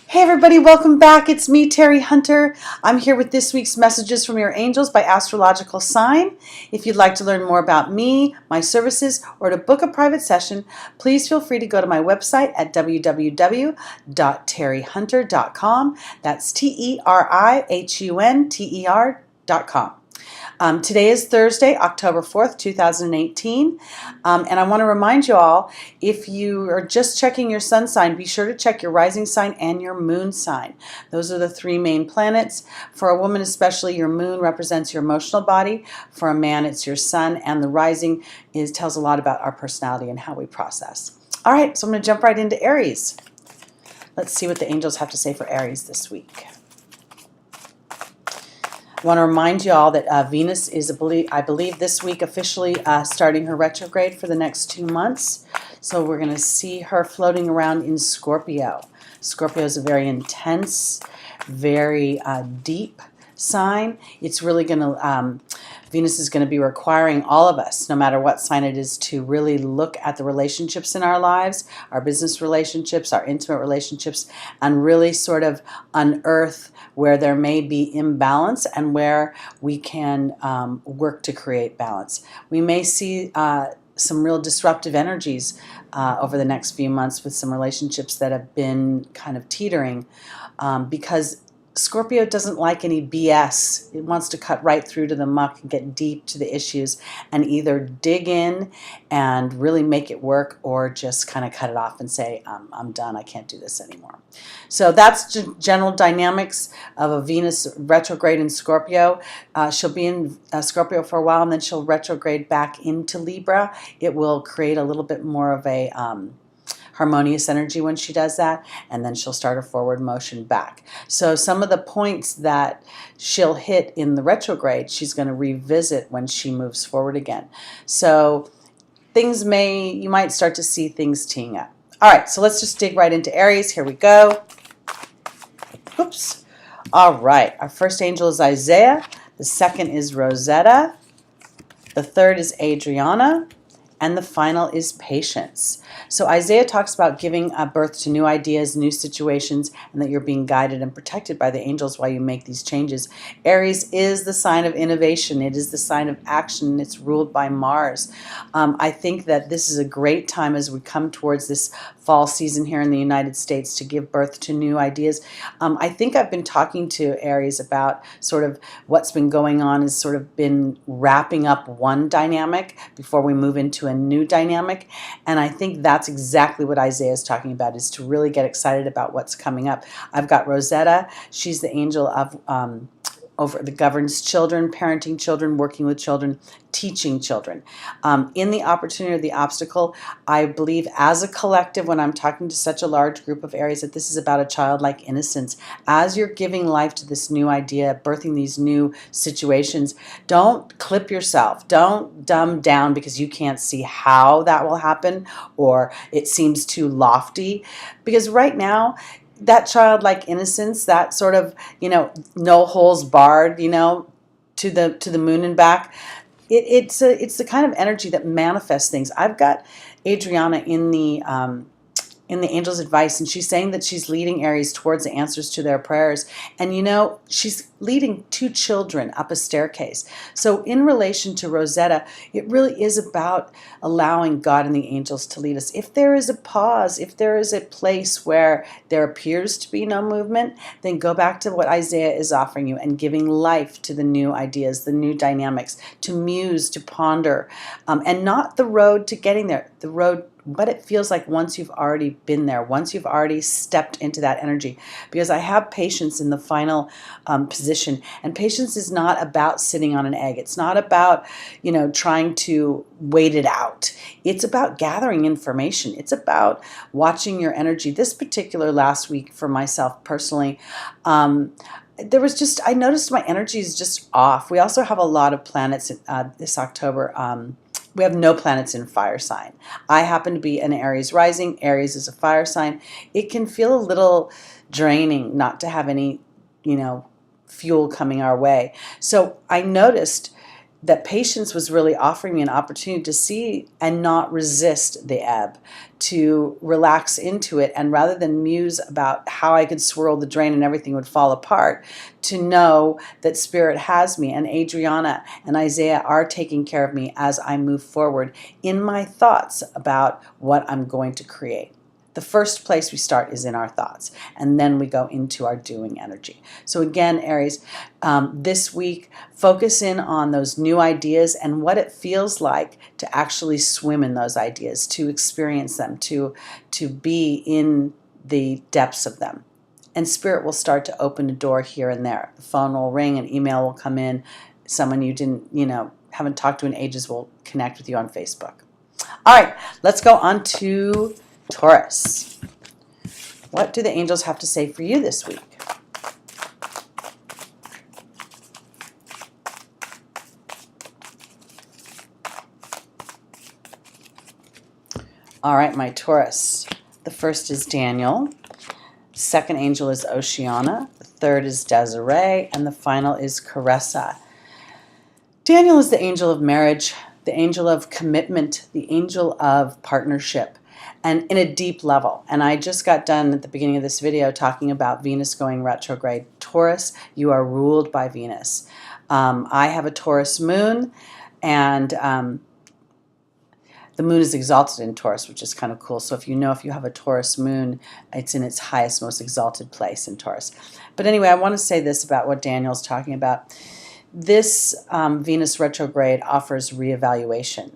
Hey everybody, welcome back. It's me, Teri Hunter. I'm here with this week's Messages from Your Angels by Astrological Sign. If you'd like to learn more about me, my services, or to book a private session, please feel free to go to my website at www.terihunter.com. That's TERIHUNTER.com. Today is Thursday, October 4th, 2018, and I want to remind you all, if you are just checking your sun sign, be sure to check your rising sign and your moon sign. Those are the three main planets. For a woman especially, your moon represents your emotional body. For a man, it's your sun, and the rising tells a lot about our personality and how we process. All right, so I'm going to jump right into Aries. Let's see what the angels have to say for Aries this week. I want to remind you all that Venus is, I believe, this week officially starting her retrograde for the next 2 months. So we're going to see her floating around in Scorpio. Scorpio is a very intense, very deep sign. It's really going to, Venus is going to be requiring all of us, no matter what sign it is, to really look at the relationships in our lives, our business relationships, our intimate relationships, and really sort of unearth where there may be imbalance and where we can work to create balance. We may see some real disruptive energies over the next few months with some relationships that have been kind of teetering because Scorpio doesn't like any BS. It wants to cut right through to the muck and get deep to the issues and either dig in and really make it work or just kind of cut it off and say, I'm done, I can't do this anymore. So that's general dynamics of a Venus retrograde in Scorpio. She'll be in Scorpio for a while and then she'll retrograde back into Libra. It will create a little bit more of a harmonious energy when she does that, and then she'll start a forward motion back. So some of the points that she'll hit in the retrograde, she's going to revisit when she moves forward again. So you might start to see things teeing up. All right, so let's just dig right into Aries. Here we go. Oops. All right, our first angel is Isaiah. The second is Rosetta. The third is Adriana. And the final is Patience. So Isaiah talks about giving birth to new ideas, new situations, and that you're being guided and protected by the angels while you make these changes. Aries is the sign of innovation. It is the sign of action. It's ruled by Mars. I think that this is a great time as we come towards this fall season here in the United States to give birth to new ideas. I think I've been talking to Aries about sort of what's been going on has sort of been wrapping up one dynamic before we move into a new dynamic, and I think that's exactly what Isaiah is talking about, is to really get excited about what's coming up. I've got Rosetta. She's the angel of that governs children, parenting children, working with children, teaching children. In the opportunity or the obstacle, I believe as a collective, when I'm talking to such a large group of Aries, that this is about a childlike innocence. As you're giving life to this new idea, birthing these new situations, don't clip yourself. Don't dumb down because you can't see how that will happen or it seems too lofty. Because right now, that childlike innocence, that sort of, no holes barred, to the moon and back, it's the kind of energy that manifests things. I've got Adriana in the angel's advice, and she's saying that she's leading Aries towards the answers to their prayers. And she's leading 2 children up a staircase. So in relation to Rosetta, it really is about allowing God and the angels to lead us. If there is a pause, if there is a place where there appears to be no movement, then go back to what Isaiah is offering you and giving life to the new ideas, the new dynamics, to muse, to ponder, and not the road to getting there, the road what it feels like once you've already been there, once you've already stepped into that energy. Because I have Patience in the final position, and Patience is not about sitting on an egg. It's not about, trying to wait it out. It's about gathering information. It's about watching your energy. This particular last week for myself personally, there was I noticed my energy is just off. We also have a lot of planets this October. We have no planets in fire sign. I happen to be an Aries rising. Aries is a fire sign. It can feel a little draining not to have any, fuel coming our way. So I noticed that patience was really offering me an opportunity to see and not resist the ebb, to relax into it, and rather than muse about how I could swirl the drain and everything would fall apart, to know that Spirit has me, and Adriana and Isaiah are taking care of me as I move forward in my thoughts about what I'm going to create. The first place we start is in our thoughts, and then we go into our doing energy. So again, Aries, this week, focus in on those new ideas and what it feels like to actually swim in those ideas, to experience them, to be in the depths of them. And Spirit will start to open a door here and there. The phone will ring, an email will come in, someone you didn't, haven't talked to in ages will connect with you on Facebook. All right, let's go on to Taurus. What do the angels have to say for you this week? All right, my Taurus. The first is Daniel. Second angel is Oceana. The third is Desiree. And the final is Caressa. Daniel is the angel of marriage, the angel of commitment, the angel of partnership, and in a deep level. And I just got done at the beginning of this video talking about Venus going retrograde. Taurus, you are ruled by Venus. I have a Taurus moon, and the moon is exalted in Taurus, which is kind of cool. So if you have a Taurus moon, it's in its highest, most exalted place in Taurus. But anyway, I want to say this about what Daniel's talking about. This Venus retrograde offers reevaluation.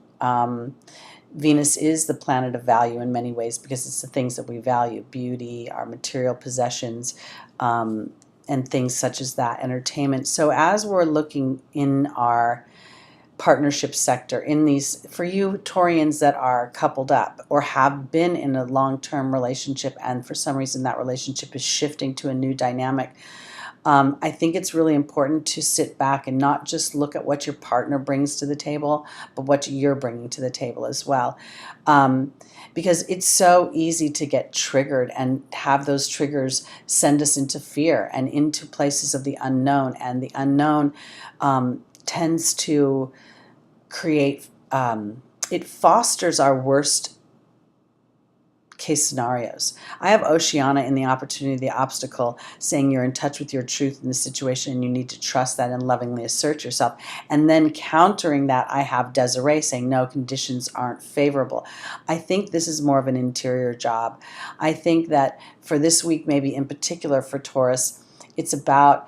Venus is the planet of value in many ways because it's the things that we value, beauty, our material possessions, and things such as that, entertainment. So as we're looking in our partnership sector, in these, for you Taurians that are coupled up or have been in a long-term relationship and for some reason that relationship is shifting to a new dynamic, I think it's really important to sit back and not just look at what your partner brings to the table, but what you're bringing to the table as well. Because it's so easy to get triggered and have those triggers send us into fear and into places of the unknown. And the unknown tends to create, it fosters our worst case scenarios. I have Oceana in the opportunity, the obstacle, saying you're in touch with your truth in the situation and you need to trust that and lovingly assert yourself. And then countering that, I have Desiree saying no, conditions aren't favorable. I think this is more of an interior job. I think that for this week, maybe in particular for Taurus, it's about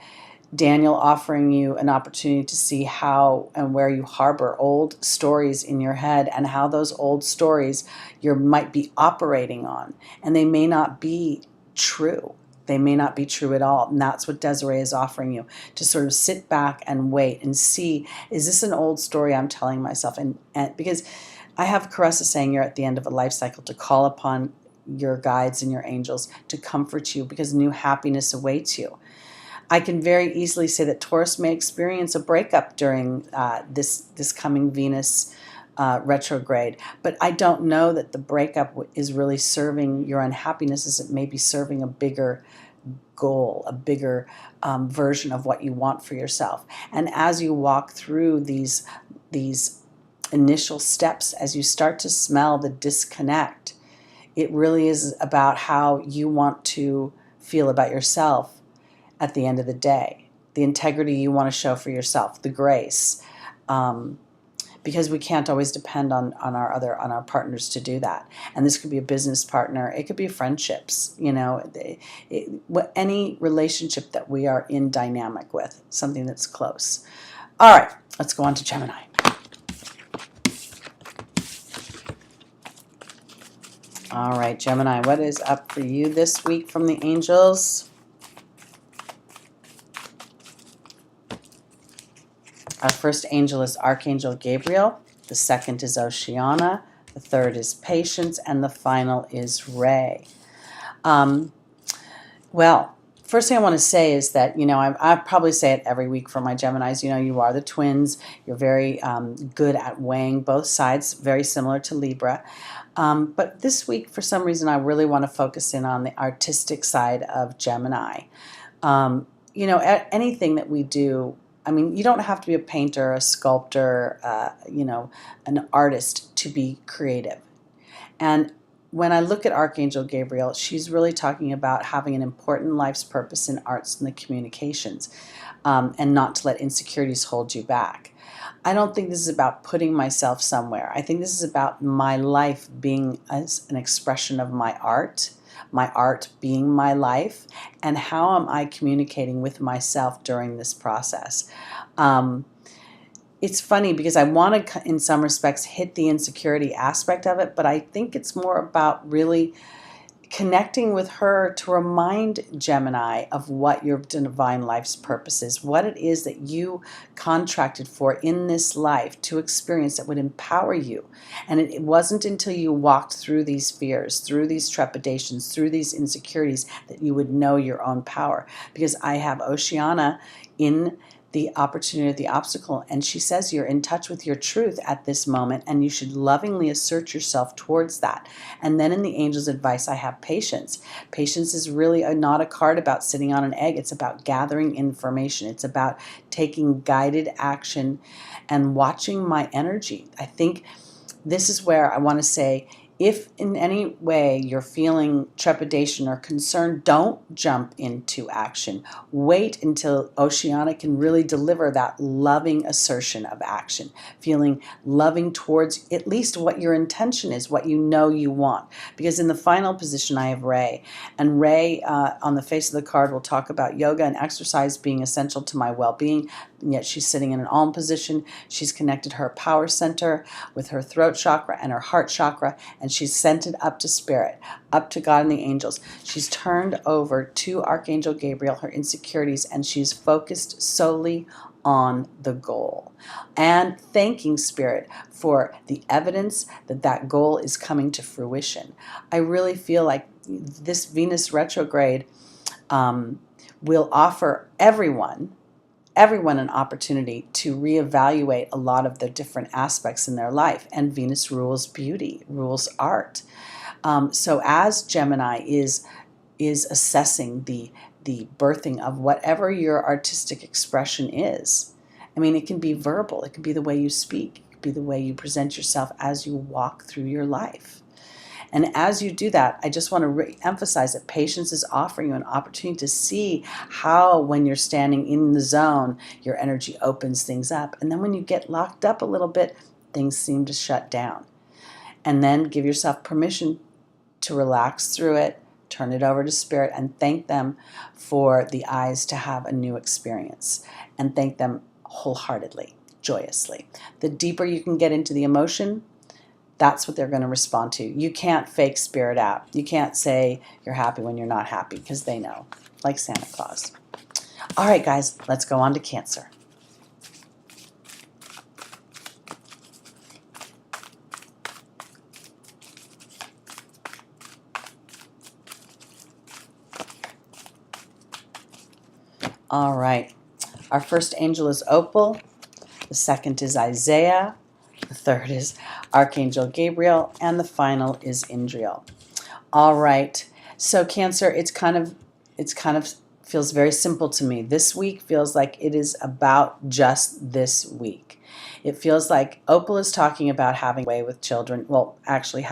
Daniel offering you an opportunity to see how and where you harbor old stories in your head and how those old stories you might be operating on. And they may not be true. They may not be true at all. And that's what Desiree is offering you, to sort of sit back and wait and see, is this an old story I'm telling myself? And because I have Caressa saying you're at the end of a life cycle, to call upon your guides and your angels to comfort you because new happiness awaits you. I can very easily say that Taurus may experience a breakup during this coming Venus retrograde, but I don't know that the breakup is really serving your unhappiness as it may be serving a bigger goal, a bigger version of what you want for yourself. And as you walk through these initial steps, as you start to smell the disconnect, it really is about how you want to feel about yourself at the end of the day, the integrity you want to show for yourself, the grace, because we can't always depend on our partners to do that. And this could be a business partner, it could be friendships, any relationship that we are in dynamic with, something that's close. All right, let's go on to Gemini. All right, Gemini, what is up for you this week from the angels? Our first angel is Archangel Gabriel. The second is Oceana. The third is Patience. And the final is Ray. Well, first thing I want to say is that, I probably say it every week for my Geminis, you are the twins. You're very good at weighing both sides, very similar to Libra. But this week, for some reason, I really want to focus in on the artistic side of Gemini. Anything that we do I mean, you don't have to be a painter, a sculptor, an artist to be creative. And when I look at Archangel Gabriel, she's really talking about having an important life's purpose in arts and the communications, and not to let insecurities hold you back. I don't think this is about putting myself somewhere. I think this is about my life being as an expression of my art being my life, and how am I communicating with myself during this process. It's funny because I want to, in some respects, hit the insecurity aspect of it, but I think it's more about really connecting with her to remind Gemini of what your divine life's purpose is, what it is that you contracted for in this life to experience that would empower you. And it wasn't until you walked through these fears, through these trepidations, through these insecurities, that you would know your own power. Because I have Oceana in the opportunity, the obstacle, and she says you're in touch with your truth at this moment, and you should lovingly assert yourself towards that. And then in the angel's advice, I have patience. Patience is really not a card about sitting on an egg. It's about gathering information. It's about taking guided action and watching my energy. I think this is where I want to say, if in any way you're feeling trepidation or concern, don't jump into action. Wait until Oceana can really deliver that loving assertion of action, feeling loving towards at least what your intention is, what you know you want. Because in the final position, I have Ray. And Ray, on the face of the card, will talk about yoga and exercise being essential to my well-being. And yet she's sitting in an Om position. She's connected her power center with her throat chakra and her heart chakra, and she's sent it up to Spirit, up to God and the angels. She's turned over to Archangel Gabriel her insecurities, and she's focused solely on the goal and thanking Spirit for the evidence that that goal is coming to fruition. I really feel like this Venus retrograde will offer everyone an opportunity to reevaluate a lot of the different aspects in their life. And Venus rules beauty, rules art. So as Gemini is assessing the birthing of whatever your artistic expression is, I mean, it can be verbal, it can be the way you speak, it can be the way you present yourself as you walk through your life. And as you do that, I just want to re-emphasize that patience is offering you an opportunity to see how, when you're standing in the zone, your energy opens things up. And then when you get locked up a little bit, things seem to shut down. And then give yourself permission to relax through it, turn it over to Spirit, and thank them for the eyes to have a new experience. And thank them wholeheartedly, joyously. The deeper you can get into the emotion, that's what they're going to respond to. You can't fake Spirit out. You can't say you're happy when you're not happy, because they know, like Santa Claus. All right, guys, let's go on to Cancer. All right. Our first angel is Opal. The second is Isaiah. The third is Archangel Gabriel, and the final is Indriel. All right, so Cancer, it's kind of feels very simple to me. This week feels like it is about just this week. It feels like Opal is talking about having a way with children. Well, actually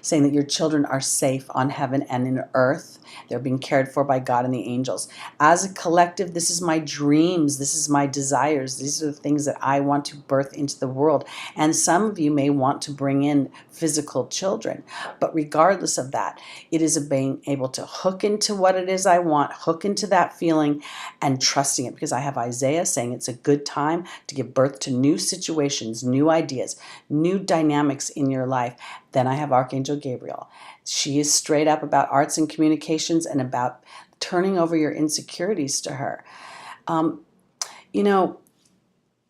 saying that your children are safe on heaven and in earth. They're being cared for by God and the angels. As a collective, this is my dreams. This is my desires. These are the things that I want to birth into the world. And some of you may want to bring in physical children. But regardless of that, it is being able to hook into what it is I want, hook into that feeling, and trusting it. Because I have Isaiah saying it's a good time to give birth to new situations, new ideas, new dynamics in your life. Then I have Archangel Gabriel. She is straight up about arts and communications and about turning over your insecurities to her.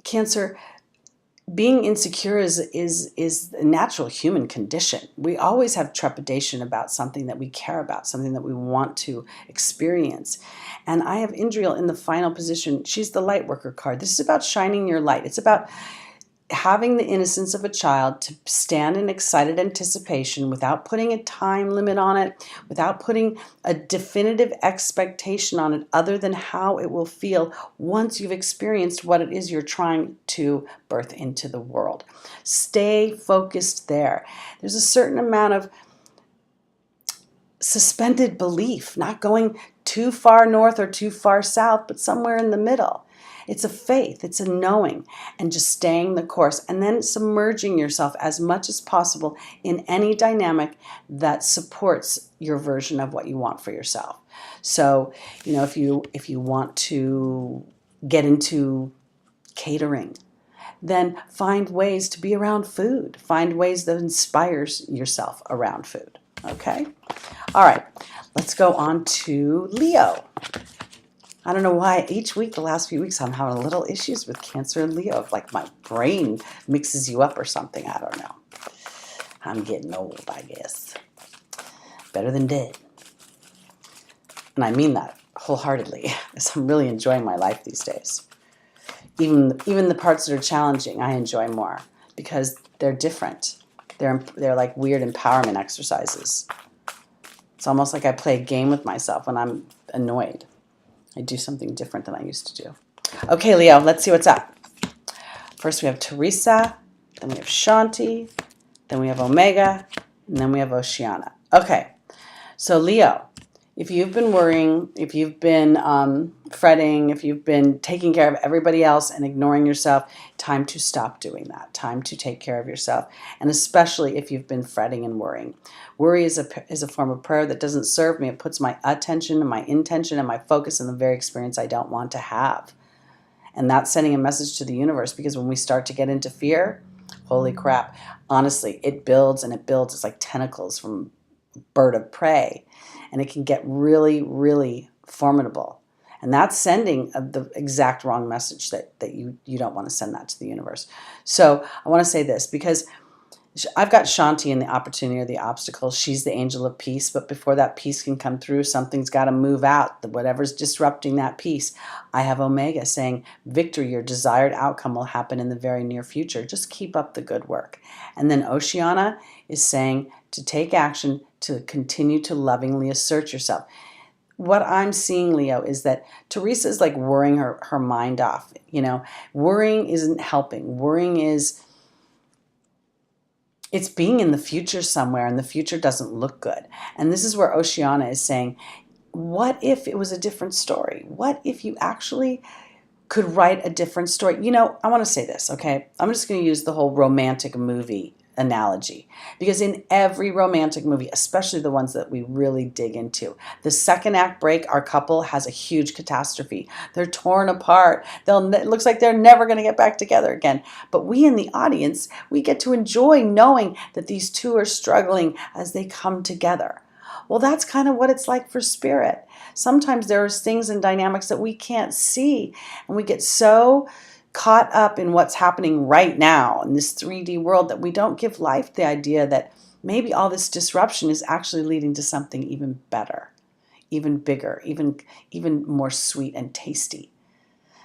Cancer, being insecure is a natural human condition. We always have trepidation about something that we care about, something that we want to experience. And I have Indriel in the final position. She's the light worker card. This is about shining your light. It's about having the innocence of a child to stand in excited anticipation without putting a time limit on it, without putting a definitive expectation on it other than how it will feel once you've experienced what it is you're trying to birth into the world. Stay focused there. There's a certain amount of suspended belief, not going too far north or too far south, but somewhere in the middle. It's a faith, it's a knowing, and just staying the course, and then submerging yourself as much as possible in any dynamic that supports your version of what you want for yourself. So, if you want to get into catering, then find ways to be around food. Find ways that inspires yourself around food. Okay? All right, let's go on to Leo. I don't know why each week, the last few weeks, I'm having a little issues with Cancer and Leo. Like my brain mixes you up or something. I don't know. I'm getting old, I guess. Better than dead. And I mean that wholeheartedly, because I'm really enjoying my life these days. Even the parts that are challenging, I enjoy more because they're different. They're like weird empowerment exercises. It's almost like I play a game with myself when I'm annoyed. I do something different than I used to do. Okay, Leo, let's see what's up. First we have Teresa, then we have Shanti, then we have Omega, and then we have Oceana. Okay, so Leo, if you've been worrying, if you've been fretting, if you've been taking care of everybody else and ignoring yourself, time to stop doing that. Time to take care of yourself, and especially if you've been fretting and worrying. Worry is a form of prayer that doesn't serve me. It puts my attention and my intention and my focus in the very experience I don't want to have. And that's sending a message to the universe, because when we start to get into fear, holy crap, honestly, it builds and it builds. It's like tentacles from a bird of prey. And it can get really, really formidable. And that's sending the exact wrong message that you don't want to send that to the universe. So I want to say this, because I've got Shanti in the opportunity or the obstacle. She's the angel of peace, but before that peace can come through, something's got to move out. Whatever's disrupting that peace. I have Omega saying, victory, your desired outcome will happen in the very near future. Just keep up the good work. And then Oceana is saying to take action, to continue to lovingly assert yourself. What I'm seeing, Leo, is that Teresa is like worrying her mind off. Worrying isn't helping. Worrying it's being in the future somewhere, and the future doesn't look good. And this is where Oceana is saying, what if it was a different story? What if you actually could write a different story? I want to say this, okay? I'm just going to use the whole romantic movie analogy, because in every romantic movie, especially the ones that we really dig into, the second act break, our couple has a huge catastrophe. They're torn apart. It looks like they're never going to get back together again. But we in the audience, we get to enjoy knowing that these two are struggling as they come together. Well, that's kind of what it's like for spirit. Sometimes there are things and dynamics that we can't see, and we get so caught up in what's happening right now in this 3D world that we don't give life the idea that maybe all this disruption is actually leading to something even better, even bigger, even more sweet and tasty.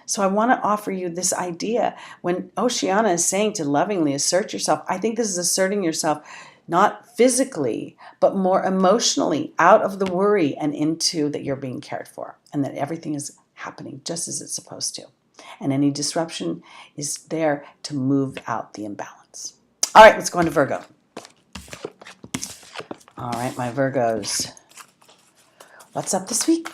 So I want to offer you this idea. When Oceana is saying to lovingly assert yourself, I think this is asserting yourself not physically, but more emotionally, out of the worry and into that you're being cared for and that everything is happening just as it's supposed to. And any disruption is there to move out the imbalance. All right, let's go on to Virgo. All right, my Virgos. What's up this week?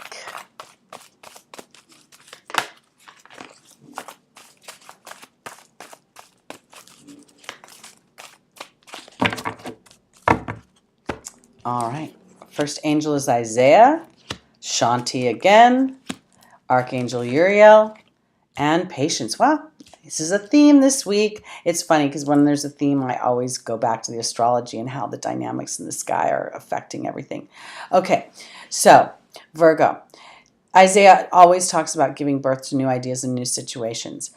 All right, first angel is Isaiah, Shanti again, Archangel Uriel, and patience. Well, this is a theme this week. It's funny because when there's a theme, I always go back to the astrology and how the dynamics in the sky are affecting everything. Okay, so Virgo. Isaiah always talks about giving birth to new ideas and new situations.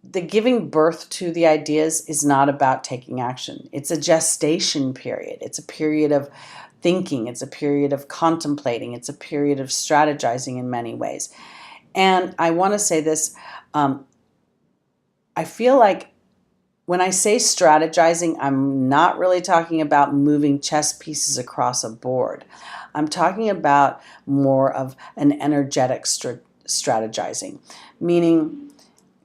The giving birth to the ideas is not about taking action. It's a gestation period. It's a period of thinking. It's a period of contemplating. It's a period of strategizing in many ways. And I want to say this, I feel like when I say strategizing, I'm not really talking about moving chess pieces across a board. I'm talking about more of an energetic strategizing, meaning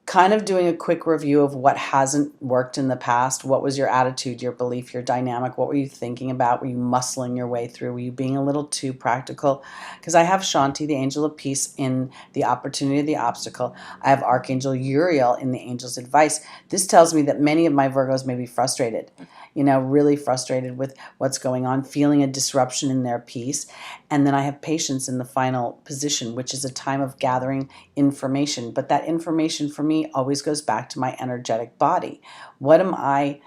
kind of doing a quick review of what hasn't worked in the past. What was your attitude, your belief, your dynamic? What were you thinking about? Were you muscling your way through? Were you being a little too practical? Because I have Shanti, the angel of peace, in the opportunity of the obstacle. I have Archangel Uriel in the angel's advice. This tells me that many of my Virgos may be frustrated, really frustrated with what's going on, feeling a disruption in their peace. And then I have patience in the final position, which is a time of gathering information. But that information for me always goes back to my energetic body. What am I?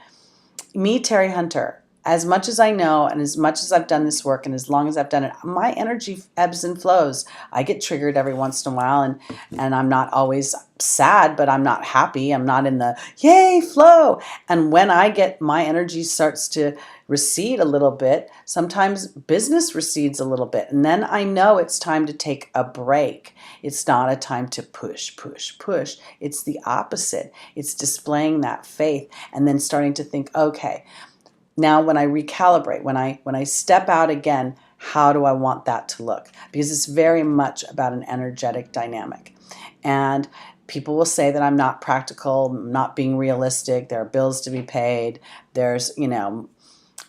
Me, Teri Hunter, as much as I know and as much as I've done this work and as long as I've done it, my energy ebbs and flows. I get triggered every once in a while, and I'm not always sad, but I'm not happy. I'm not in the yay flow. And when my energy starts to recede a little bit, sometimes business recedes a little bit. And then I know it's time to take a break. It's not a time to push, push, push. It's the opposite. It's displaying that faith and then starting to think, okay, now when I recalibrate, when I step out again, how do I want that to look? Because it's very much about an energetic dynamic. And people will say that I'm not practical, not being realistic, there are bills to be paid, there's,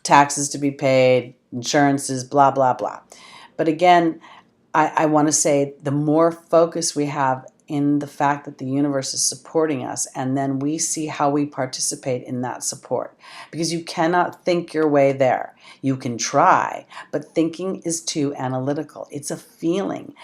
taxes to be paid, insurances, blah, blah, blah. But again, I want to say the more focus we have in the fact that the universe is supporting us, and then we see how we participate in that support. Because you cannot think your way there. You can try, but thinking is too analytical. It's a feeling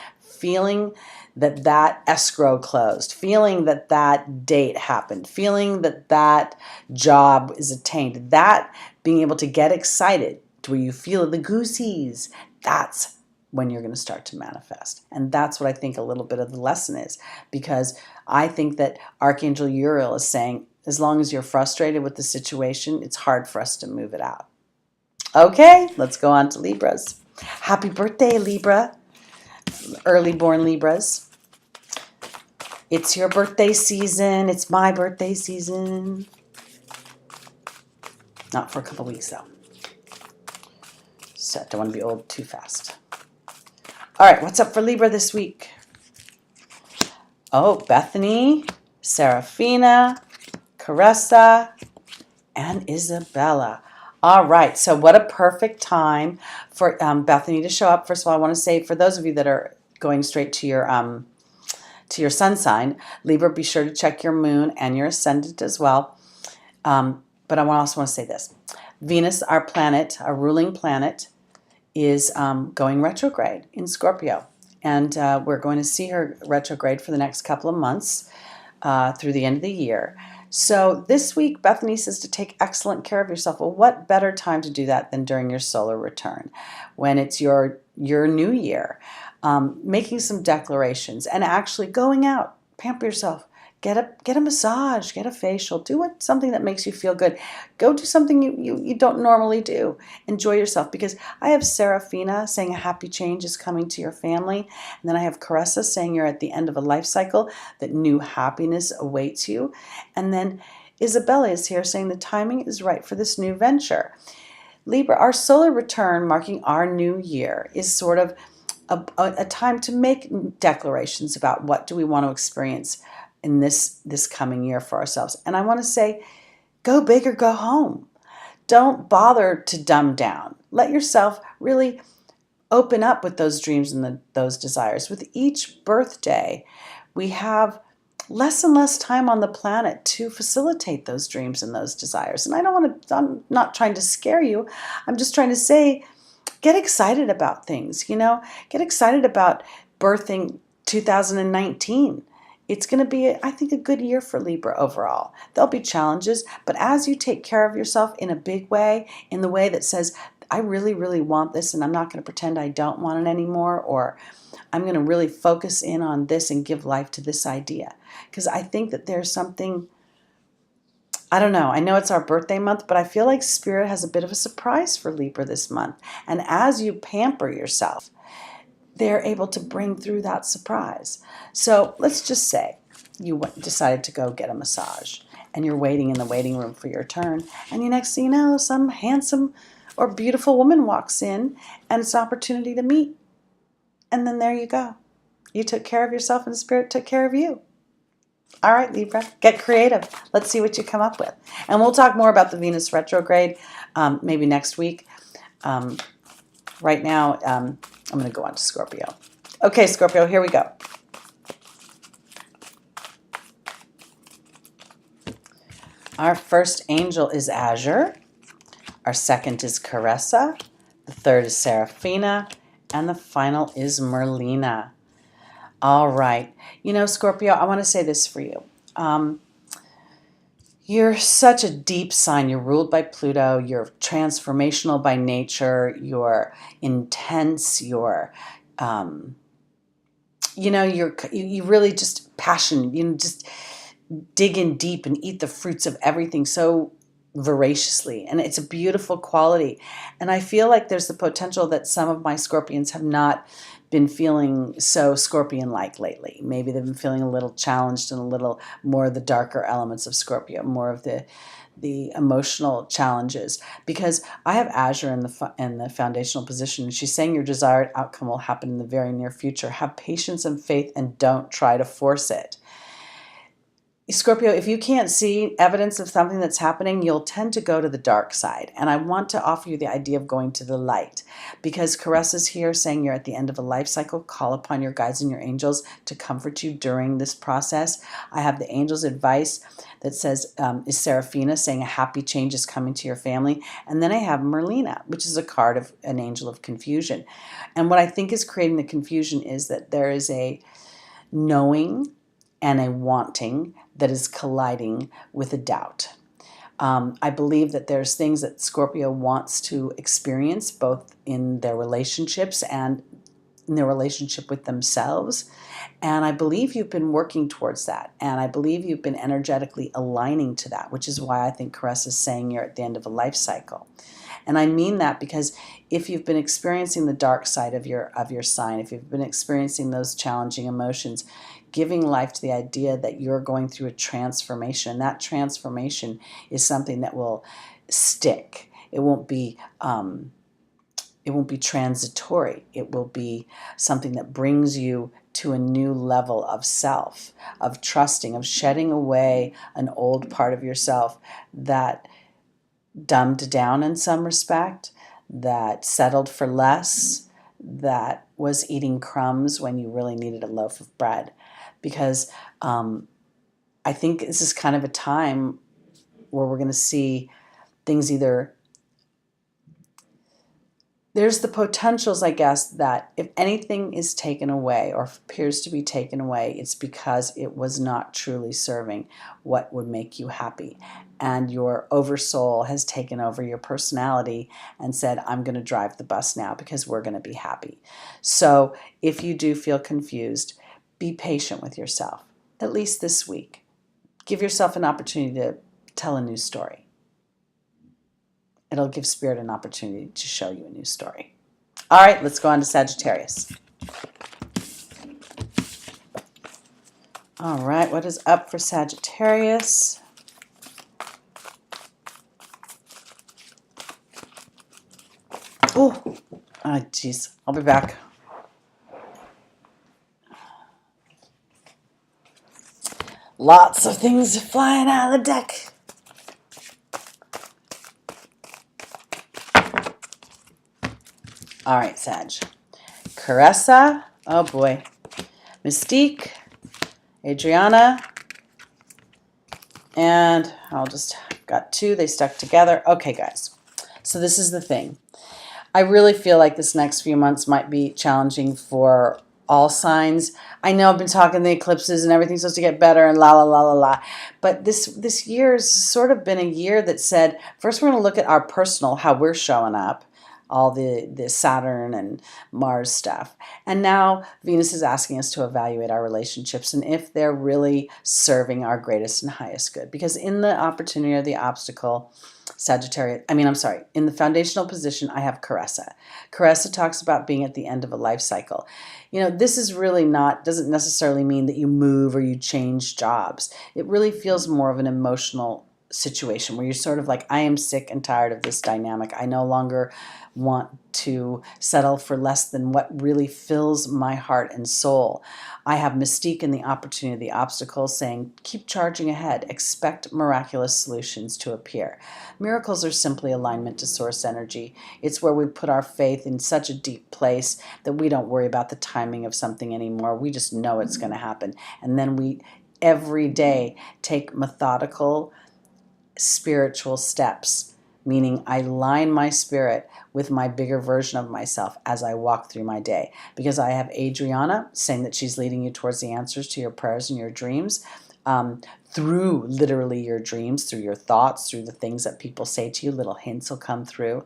that escrow closed, feeling that date happened, feeling that job is attained, that being able to get excited to where you feel the goosies, that's when you're going to start to manifest. And that's what I think a little bit of the lesson is, because I think that Archangel Uriel is saying, as long as you're frustrated with the situation, it's hard for us to move it out. Okay, let's go on to Libras. Happy birthday, Libra. Early born Libras. It's your birthday season. It's my birthday season. Not for a couple weeks, though. So I don't want to be old too fast. All right, what's up for Libra this week? Oh, Bethany, Serafina, Caressa, and Isabella. All right, so what a perfect time for Bethany to show up. First of all, I want to say, for those of you that are going straight to your sun sign, Libra, be sure to check your moon and your ascendant as well. But I also want to say this. Venus, our planet, our ruling planet, is going retrograde in Scorpio. And we're going to see her retrograde for the next couple of months through the end of the year. So this week, Bethany says to take excellent care of yourself. Well, what better time to do that than during your solar return, when it's your new year, making some declarations and actually going out, pamper yourself. Get a massage, get a facial, do something that makes you feel good. Go do something you don't normally do. Enjoy yourself, because I have Serafina saying a happy change is coming to your family. And then I have Caressa saying you're at the end of a life cycle, that new happiness awaits you. And then Isabella is here saying the timing is right for this new venture. Libra, our solar return marking our new year is sort of a time to make declarations about what do we want to experience in this coming year for ourselves. And I want to say, go big or go home. Don't bother to dumb down. Let yourself really open up with those dreams and those desires. With each birthday, we have less and less time on the planet to facilitate those dreams and those desires. And I'm not trying to scare you. I'm just trying to say, get excited about things, Get excited about birthing 2019. It's going to be, I think, a good year for Libra overall. There'll be challenges, but as you take care of yourself in a big way, in the way that says, I really, really want this, and I'm not going to pretend I don't want it anymore, or I'm going to really focus in on this and give life to this idea. Because I think that there's something, I don't know, I know it's our birthday month, but I feel like Spirit has a bit of a surprise for Libra this month. And as you pamper yourself, they're able to bring through that surprise. So let's just say, you decided to go get a massage, and you're waiting in the waiting room for your turn, and next thing you know, some handsome or beautiful woman walks in, and it's an opportunity to meet. And then there you go. You took care of yourself, and the spirit took care of you. All right, Libra, get creative. Let's see what you come up with. And we'll talk more about the Venus retrograde maybe next week. Right now, I'm going to go on to Scorpio. Okay, Scorpio, here we go. Our first angel is Azure. Our second is Caressa. The third is Seraphina. And the final is Merlina. All right. You know, Scorpio, I want to say this for you. You're such a deep sign. You're ruled by Pluto. You're transformational by nature. You're intense. You're, you really just passionate. You just dig in deep and eat the fruits of everything so voraciously, and it's a beautiful quality. And I feel like there's the potential that some of my Scorpions have not been feeling so Scorpion-like lately. Maybe they've been feeling a little challenged and a little more of the darker elements of Scorpio, more of the emotional challenges, because I have Azure in the foundational position, and she's saying your desired outcome will happen in the very near future. Have patience and faith, and don't try to force it. Scorpio, if you can't see evidence of something that's happening, you'll tend to go to the dark side. And I want to offer you the idea of going to the light, because Caressa's here saying you're at the end of a life cycle. Call upon your guides and your angels to comfort you during this process. I have the angel's advice that says, is Seraphina saying a happy change is coming to your family. And then I have Merlina, which is a card of an angel of confusion. And what I think is creating the confusion is that there is a knowing and a wanting that is colliding with a doubt. I believe that there's things that Scorpio wants to experience, both in their relationships and in their relationship with themselves. And I believe you've been working towards that. And I believe you've been energetically aligning to that, which is why I think Caressa is saying you're at the end of a life cycle. And I mean that because if you've been experiencing the dark side of your sign, if you've been experiencing those challenging emotions, giving life to the idea that you're going through a transformation. That transformation is something that will stick. It won't be transitory. It will be something that brings you to a new level of self, of trusting, of shedding away an old part of yourself that dumbed down in some respect, that settled for less, that was eating crumbs when you really needed a loaf of bread. Because I think this is kind of a time where we're going to see things either, there's the potentials, I guess, that if anything is taken away or appears to be taken away, it's because it was not truly serving what would make you happy. And your oversoul has taken over your personality and said, I'm going to drive the bus now because we're going to be happy. So if you do feel confused, be patient with yourself, at least this week. Give yourself an opportunity to tell a new story. It'll give Spirit an opportunity to show you a new story. All right, let's go on to Sagittarius. All right, what is up for Sagittarius? Oh, geez. I'll be back. Lots of things flying out of the deck. All right, Sag. Caressa. Oh, boy. Mystique. Adriana. And got two. They stuck together. Okay, guys. So this is the thing. I really feel like this next few months might be challenging for all signs. I know I've been talking the eclipses and everything's supposed to get better and la la la la la. But this year has sort of been a year that said, first we're going to look at our personal, how we're showing up, all the Saturn and Mars stuff. And now Venus is asking us to evaluate our relationships and if they're really serving our greatest and highest good. Because in the opportunity or the obstacle, Sagittarius, I'm sorry, in the foundational position, I have Caressa. Caressa talks about being at the end of a life cycle. This is really doesn't necessarily mean that you move or you change jobs. It really feels more of an emotional situation where you're sort of like, I am sick and tired of this dynamic. I no longer want to settle for less than what really fills my heart and soul. I have Mystique and the opportunity, the obstacle, saying, keep charging ahead. Expect miraculous solutions to appear. Miracles are simply alignment to source energy. It's where we put our faith in such a deep place that we don't worry about the timing of something anymore. We just know it's going to happen. And then we, every day, take methodical, spiritual steps, meaning I line my spirit with my bigger version of myself as I walk through my day. Because I have Adriana saying that she's leading you towards the answers to your prayers and your dreams, through literally your dreams, through your thoughts, through the things that people say to you. Little hints will come through.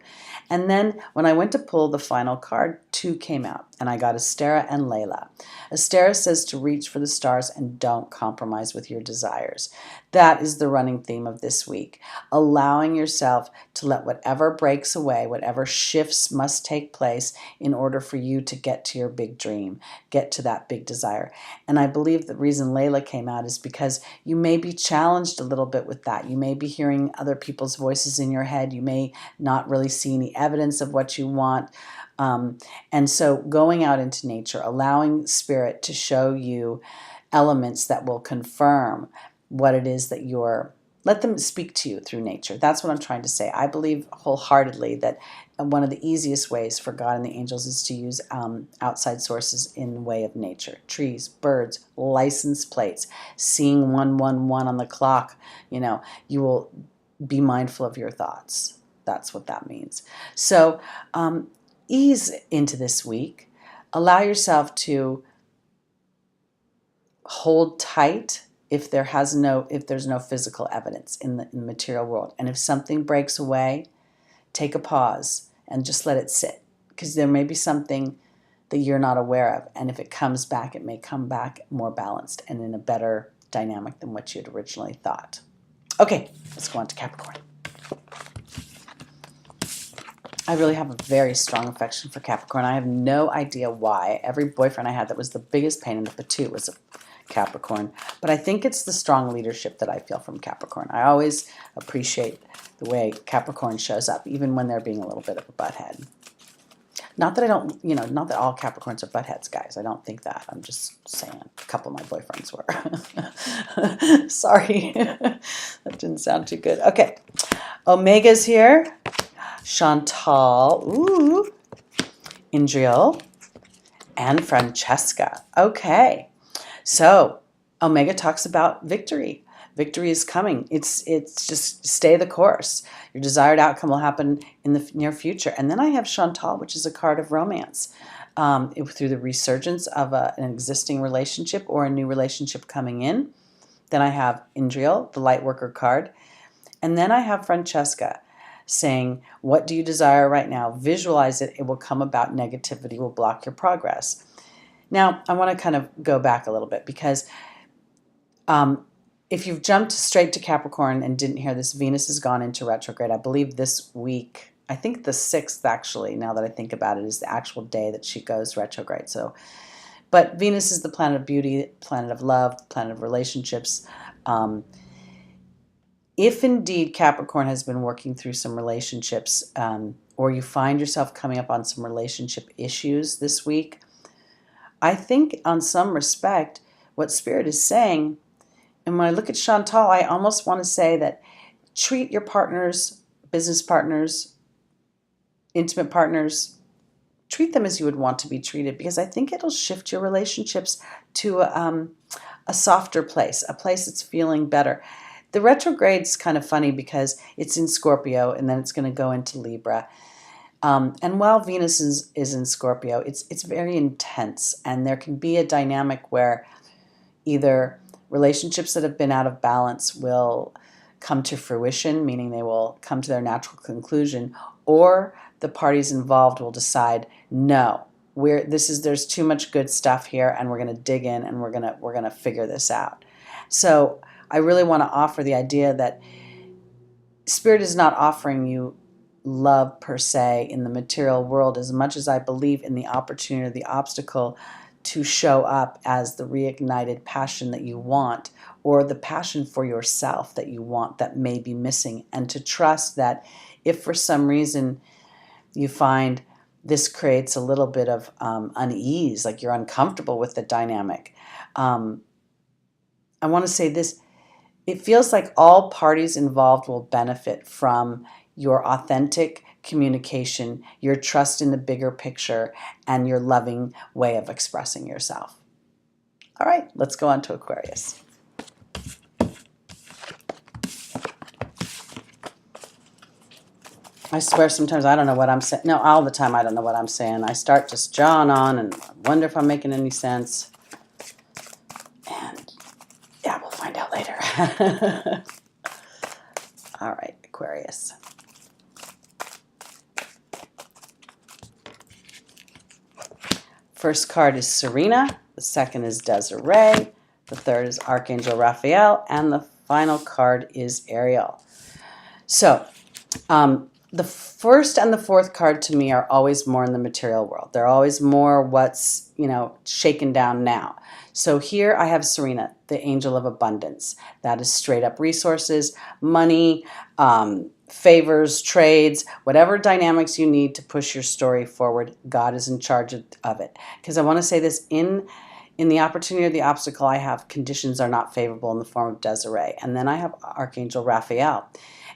And then when I went to pull the final card, 2 came out, and I got Astera and Layla. Astera says to reach for the stars and don't compromise with your desires. That is the running theme of this week. Allowing yourself to let whatever breaks away, whatever shifts must take place in order for you to get to your big dream, get to that big desire. And I believe the reason Layla came out is because you may be challenged a little bit with that. You may be hearing other people's voices in your head. You may not really see any evidence of what you want. And so going out into nature, allowing spirit to show you elements that will confirm what it is that let them speak to you through nature. That's what I'm trying to say. I believe wholeheartedly that one of the easiest ways for God and the angels is to use outside sources in the way of nature. Trees, birds, license plates, seeing 111 on the clock. You will be mindful of your thoughts. That's what that means. So ease into this week. Allow yourself to hold tight if there's no physical evidence in the material world. And if something breaks away, take a pause and just let it sit, because there may be something that you're not aware of. And if it comes back, it may come back more balanced and in a better dynamic than what you'd originally thought. Okay, let's go on to Capricorn. I really have a very strong affection for Capricorn. I have no idea why. Every boyfriend I had that was the biggest pain in the patoot was a Capricorn. But I think it's the strong leadership that I feel from Capricorn. I always appreciate the way Capricorn shows up, even when they're being a little bit of a butthead. Not that I don't, not that all Capricorns are buttheads, guys. I don't think that. I'm just saying a couple of my boyfriends were. Sorry. That didn't sound too good. Okay. Omega's here. Chantal. Ooh. Indriel. And Francesca. Okay. So Omega talks about victory. Victory is coming. It's just stay the course. Your desired outcome will happen in the near future. And then I have Chantal, which is a card of romance. Through the resurgence of an existing relationship or a new relationship coming in. Then I have Indriel, the light worker card. And then I have Francesca saying, what do you desire right now? Visualize it. It will come about. Negativity will block your progress. Now, I want to kind of go back a little bit because if you've jumped straight to Capricorn and didn't hear this, Venus has gone into retrograde. I believe this week, I think the 6th actually, now that I think about it, is the actual day that she goes retrograde. But Venus is the planet of beauty, planet of love, planet of relationships. If indeed Capricorn has been working through some relationships, or you find yourself coming up on some relationship issues this week, I think on some respect, what Spirit is saying, and when I look at Chantal, I almost want to say that treat your partners, business partners, intimate partners, treat them as you would want to be treated, because I think it'll shift your relationships to a softer place, a place that's feeling better. The retrograde's kind of funny because it's in Scorpio and then it's going to go into Libra. And while Venus is in Scorpio, it's very intense, and there can be a dynamic where either relationships that have been out of balance will come to fruition, meaning they will come to their natural conclusion, or the parties involved will decide, no, there's too much good stuff here, and we're going to dig in and we're going to figure this out. So I really want to offer the idea that Spirit is not offering you love per se in the material world as much as I believe in the opportunity or the obstacle to show up as the reignited passion that you want, or the passion for yourself that you want that may be missing, and to trust that if for some reason you find this creates a little bit of unease, like you're uncomfortable with the dynamic. I want to say this, it feels like all parties involved will benefit from your authentic communication, your trust in the bigger picture, and your loving way of expressing yourself. All right, let's go on to Aquarius. I swear sometimes I don't know what I'm saying. No, all the time I don't know what I'm saying. I start just jawing on and wonder if I'm making any sense. And yeah, we'll find out later. All right, Aquarius. First card is Serena. The second is Desiree. The third is Archangel Raphael. And the final card is Ariel. So, the first and the fourth card to me are always more in the material world. They're always more what's, shaken down now. So here I have Serena, the angel of abundance. That is straight up resources, money, favors, trades, whatever dynamics you need to push your story forward. God is in charge of it. Because I want to say this, in the opportunity or the obstacle, I have conditions are not favorable in the form of Desiree. And then I have Archangel Raphael.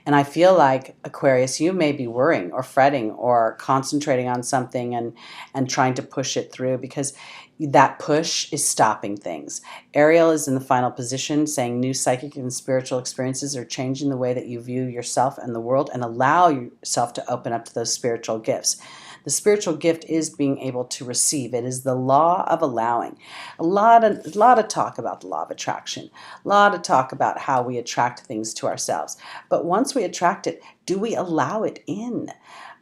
And I feel like, Aquarius, you may be worrying or fretting or concentrating on something and trying to push it through, because that push is stopping things. Ariel is in the final position, saying new psychic and spiritual experiences are changing the way that you view yourself and the world, and allow yourself to open up to those spiritual gifts. The spiritual gift is being able to receive. It is the law of allowing. A lot of talk about the law of attraction. A lot of talk about how we attract things to ourselves. But once we attract it, do we allow it in?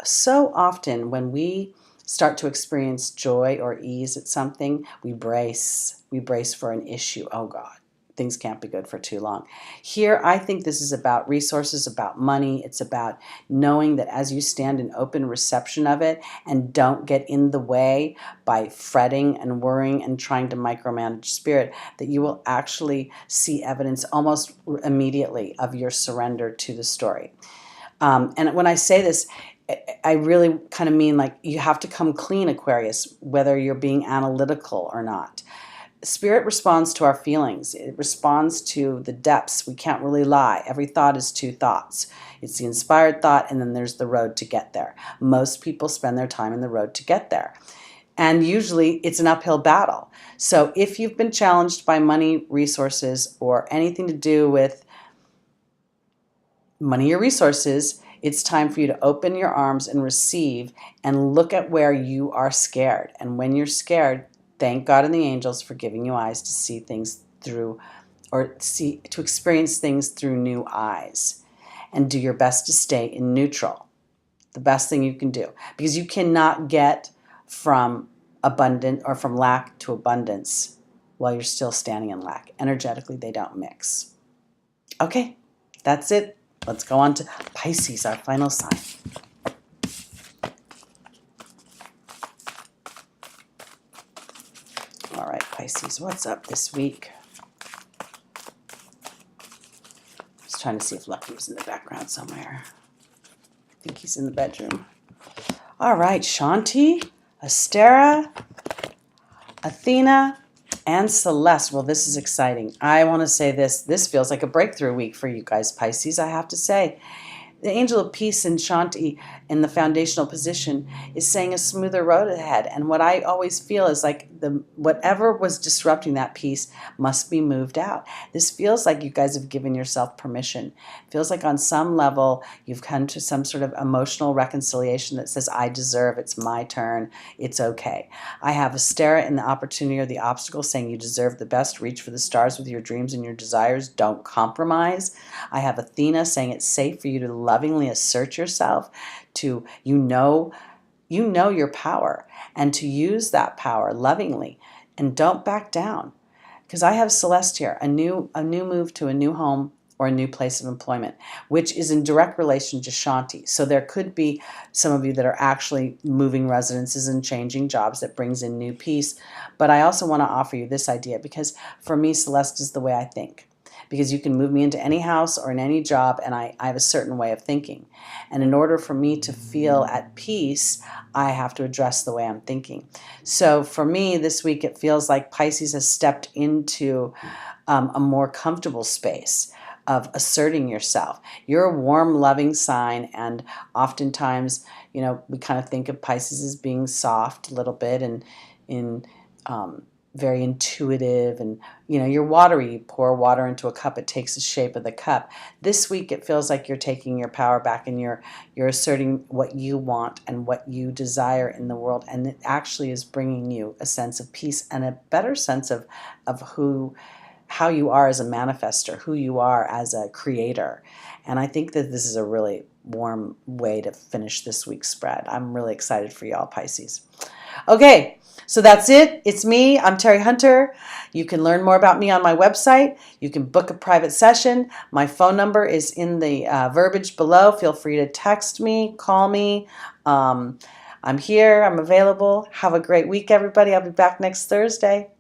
So often when we start to experience joy or ease at something, we brace. We brace for an issue. Oh God, things can't be good for too long. Here, I think this is about resources, about money. It's about knowing that as you stand in open reception of it and don't get in the way by fretting and worrying and trying to micromanage spirit, that you will actually see evidence almost immediately of your surrender to the story. And when I say this, I really kind of mean like you have to come clean, Aquarius, whether you're being analytical or not. Spirit responds to our feelings. It responds to the depths. We can't really lie. Every thought is two thoughts. It's the inspired thought, and then there's the road to get there. Most people spend their time in the road to get there. And usually it's an uphill battle. So if you've been challenged by money, resources, or anything to do with money or resources, it's time for you to open your arms and receive and look at where you are scared. And when you're scared, thank God and the angels for giving you eyes to see things through, or to experience things through new eyes. And do your best to stay in neutral. The best thing you can do. Because you cannot get from abundant or from lack to abundance while you're still standing in lack. Energetically, they don't mix. Okay, that's it. Let's go on to Pisces, our final sign. All right, Pisces, what's up this week? Just trying to see if Lucky was in the background somewhere. I think he's in the bedroom. All right, Shanti, Astera, Athena, and Celeste. Well, this is exciting. I want to say this. This feels like a breakthrough week for you guys, Pisces, I have to say. The angel of peace in Shanti in the foundational position is saying a smoother road ahead. And what I always feel is like whatever was disrupting that peace must be moved out. This feels like you guys have given yourself permission. It feels like on some level you've come to some sort of emotional reconciliation that says, I deserve, it's my turn, it's okay. I have Astera in the opportunity or the obstacle saying you deserve the best, reach for the stars with your dreams and your desires, don't compromise. I have Athena saying it's safe for you to lovingly assert yourself, to you know your power, and to use that power lovingly, and don't back down. Because I have Celeste here, a new move to a new home, or a new place of employment, which is in direct relation to Shanti. So there could be some of you that are actually moving residences and changing jobs that brings in new peace. But I also want to offer you this idea, because for me, Celeste is the way I think. Because you can move me into any house or in any job, and I have a certain way of thinking. And in order for me to feel at peace, I have to address the way I'm thinking. So for me, this week, it feels like Pisces has stepped into a more comfortable space of asserting yourself. You're a warm, loving sign, and oftentimes, you know, we kind of think of Pisces as being soft a little bit and very intuitive, and you know, you're watery. You pour water into a cup, it takes the shape of the cup. This week, it feels like you're taking your power back, and you're asserting what you want and what you desire in the world, and it actually is bringing you a sense of peace and a better sense of how you are as a manifester, who you are as a creator. And I think that this is a really warm way to finish this week's spread. I'm really excited for y'all, Pisces. Okay, so that's it. It's me. I'm Teri Hunter. You can learn more about me on my website. You can book a private session. My phone number is in the verbiage below. Feel free to text me, call me. I'm here. I'm available. Have a great week, everybody. I'll be back next Thursday.